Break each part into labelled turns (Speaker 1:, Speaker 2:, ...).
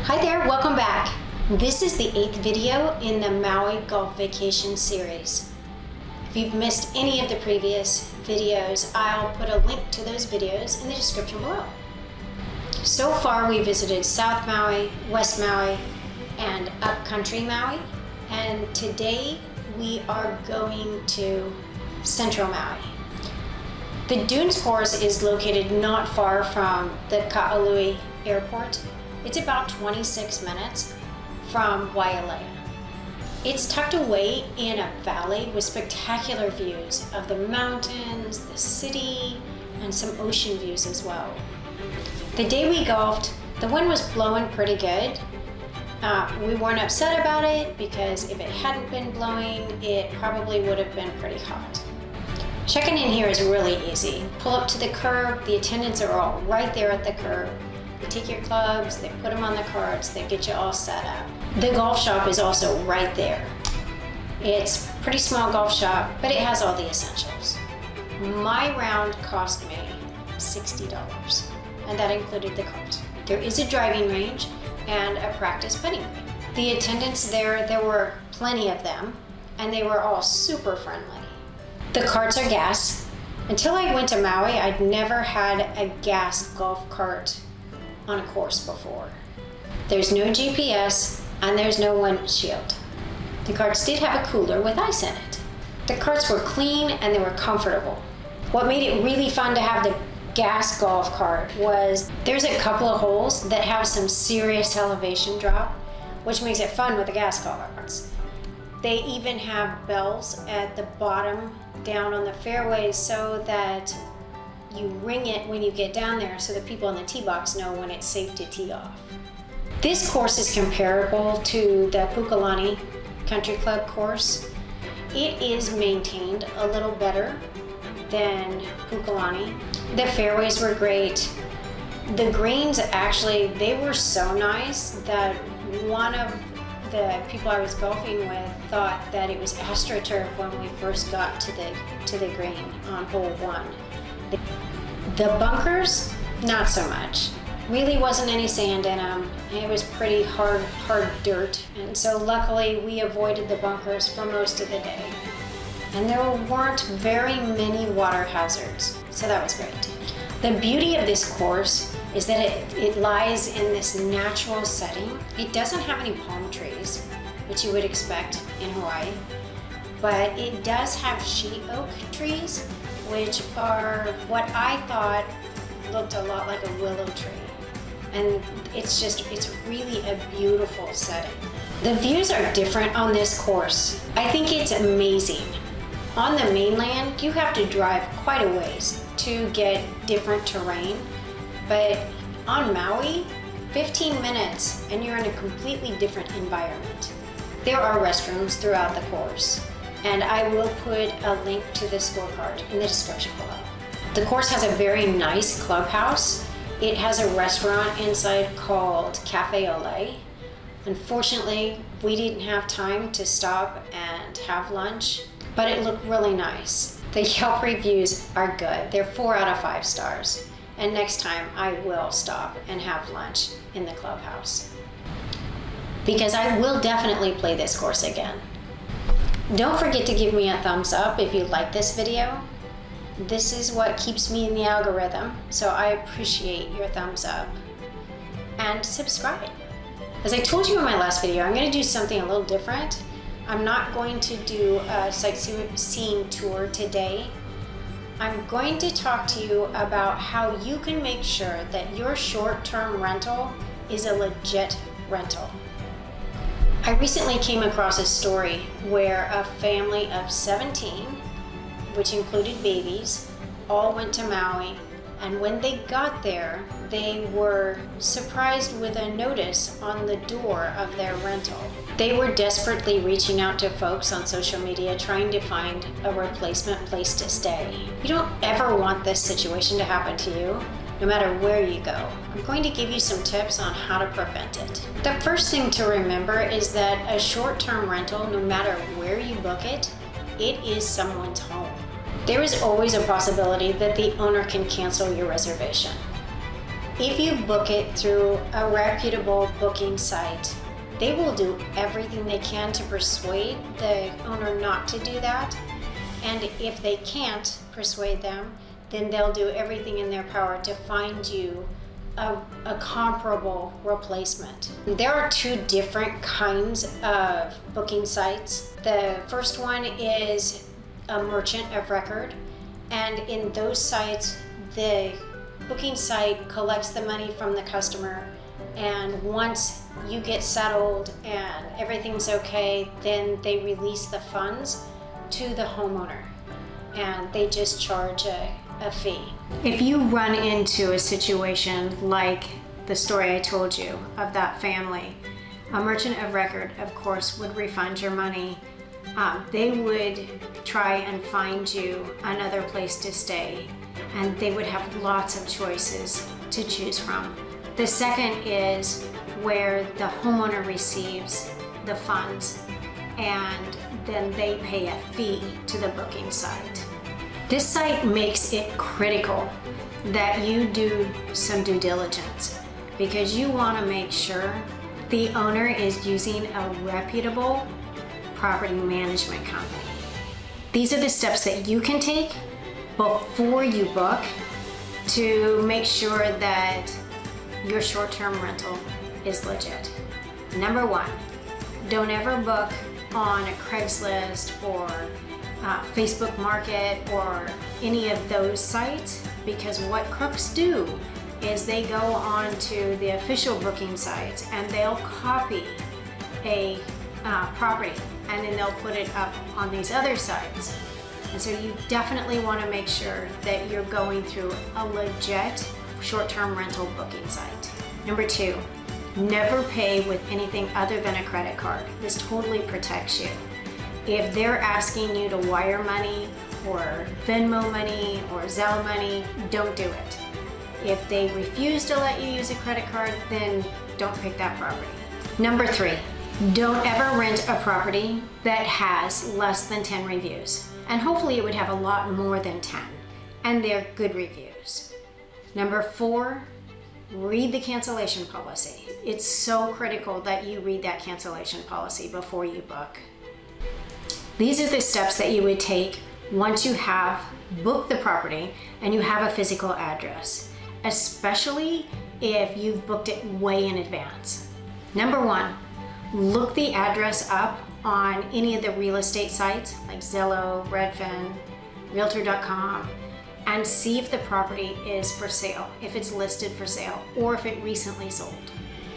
Speaker 1: Hi there, welcome back. This is the 8th video in the Maui Golf Vacation series. If you've missed any of the previous videos, I'll put a link to those videos in the description below. So far we visited South Maui, West Maui, and Upcountry Maui, and today we are going to Central Maui. The Dunes course is located not far from the Ka'alui Airport. It's about 26 minutes from Wailea. It's tucked away in a valley with spectacular views of the mountains, the city, and some ocean views as well. The day we golfed, the wind was blowing pretty good. We weren't upset about it because if it hadn't been blowing, it probably would have been pretty hot. Checking in here is really easy. Pull up to the curb, the attendants are all right there at the curb. They take your clubs, they put them on the carts, they get you all set up. The golf shop is also right there. It's a pretty small golf shop, but it has all the essentials. My round cost me $60, and that included the cart. There is a driving range and a practice putting green. The attendants there were plenty of them, and they were all super friendly. The carts are gas. Until I went to Maui, I'd never had a gas golf cart on a course before. There's no GPS and there's no windshield. The carts did have a cooler with ice in it. The carts were clean and they were comfortable. What made it really fun to have the gas golf cart was there's a couple of holes that have some serious elevation drop, which makes it fun with the gas golf carts. They even have bells at the bottom down on the fairways so that you ring it when you get down there so that people in the tee box know when it's safe to tee off. This course is comparable to the Lani Country Club course. It is maintained a little better than Lani. The fairways were great. The greens actually, they were so nice that one of the people I was golfing with thought that it was AstroTurf when we first got to the green on hole 1. The bunkers, not so much. Really wasn't any sand in them. It was pretty hard dirt. And so luckily we avoided the bunkers for most of the day. And there weren't very many water hazards, so that was great. The beauty of this course is that it lies in this natural setting. It doesn't have any palm trees, which you would expect in Hawaii, but it does have sheet oak trees, which are what I thought looked a lot like a willow tree. And it's really a beautiful setting. The views are different on this course. I think it's amazing. On the mainland, you have to drive quite a ways to get different terrain, but on Maui, 15 minutes and you're in a completely different environment. There are restrooms throughout the course, and I will put a link to the scorecard in the description below. The course has a very nice clubhouse. It has a restaurant inside called Cafe Ole. Unfortunately, we didn't have time to stop and have lunch, but it looked really nice. The Yelp reviews are good. They're 4 out of 5 stars. And next time I will stop and have lunch in the clubhouse, because I will definitely play this course again. Don't forget to give me a thumbs up if you like this video. This is what keeps me in the algorithm, so I appreciate your thumbs up. And subscribe. As I told you in my last video, I'm going to do something a little different. I'm not going to do a sightseeing tour today. I'm going to talk to you about how you can make sure that your short-term rental is a legit rental. I recently came across a story where a family of 17, which included babies, all went to Maui, and when they got there, they were surprised with a notice on the door of their rental. They were desperately reaching out to folks on social media trying to find a replacement place to stay. You don't ever want this situation to happen to you, no matter where you go. I'm going to give you some tips on how to prevent it. The first thing to remember is that a short-term rental, no matter where you book it, it is someone's home. There is always a possibility that the owner can cancel your reservation. If you book it through a reputable booking site, they will do everything they can to persuade the owner not to do that. And if they can't persuade them, then they'll do everything in their power to find you a comparable replacement. There are two different kinds of booking sites. The first one is a merchant of record, and in those sites, the booking site collects the money from the customer, and once you get settled and everything's okay, then they release the funds to the homeowner, and they just charge a fee. If you run into a situation like the story I told you of that family, a merchant of record, of course, would refund your money. They would try and find you another place to stay, and they would have lots of choices to choose from. The second is where the homeowner receives the funds and then they pay a fee to the booking site. This site makes it critical that you do some due diligence, because you want to make sure the owner is using a reputable property management company. These are the steps that you can take before you book to make sure that your short-term rental is legit. Number one, don't ever book on a Craigslist or Facebook Market or any of those sites, because what crooks do is they go on to the official booking sites and they'll copy a property and then they'll put it up on these other sites. And so you definitely want to make sure that you're going through a legit short-term rental booking site. Number two, never pay with anything other than a credit card. This totally protects you. If they're asking you to wire money or Venmo money or Zelle money, don't do it. If they refuse to let you use a credit card, then don't pick that property. Number three, don't ever rent a property that has less than 10 reviews. And hopefully it would have a lot more than 10, and they're good reviews. Number four, read the cancellation policy. It's so critical that you read that cancellation policy before you book. These are the steps that you would take once you have booked the property and you have a physical address, especially if you've booked it way in advance. Number one, look the address up on any of the real estate sites like Zillow, Redfin, Realtor.com, and see if the property is for sale, if it's listed for sale, or if it recently sold.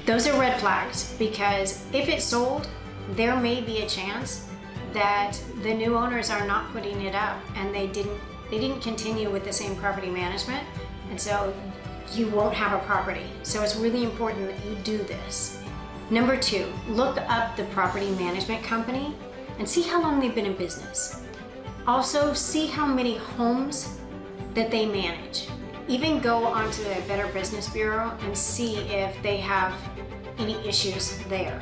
Speaker 1: Those are red flags, because if it's sold, there may be a chance that the new owners are not putting it up and they didn't continue with the same property management, and so you won't have a property. So it's really important that you do this. Number two, look up the property management company and see how long they've been in business. Also, see how many homes that they manage. Even go onto the Better Business Bureau and see if they have any issues there.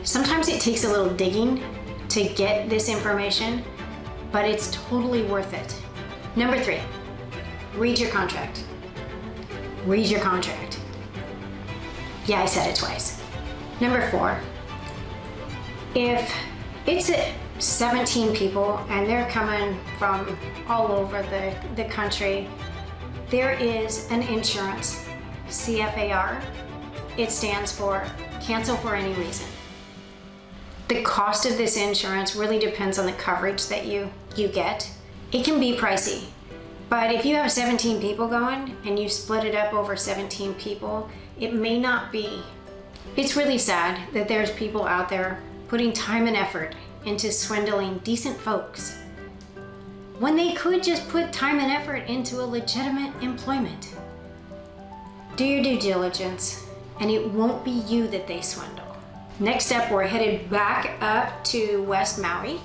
Speaker 1: Sometimes it takes a little digging to get this information, but it's totally worth it. Number three, read your contract. Read your contract. Yeah, I said it twice. Number four, if it's 17 people and they're coming from all over the country, there is an insurance, CFAR. It stands for cancel for any reason. The cost of this insurance really depends on the coverage that you get. It can be pricey, but if you have 17 people going and you split it up over 17 people, it may not be. It's really sad that there's people out there putting time and effort into swindling decent folks when they could just put time and effort into a legitimate employment. Do your due diligence, and it won't be you that they swindle. Next up, we're headed back up to West Maui,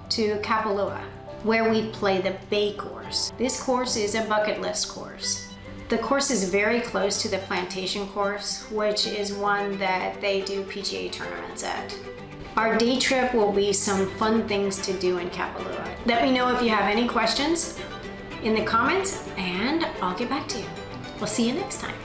Speaker 1: to Kapalua, where we play the Bay course. This course is a bucket list course. The course is very close to the Plantation course, which is one that they do PGA tournaments at. Our day trip will be some fun things to do in Kapalua. Let me know if you have any questions in the comments, and I'll get back to you. We'll see you next time.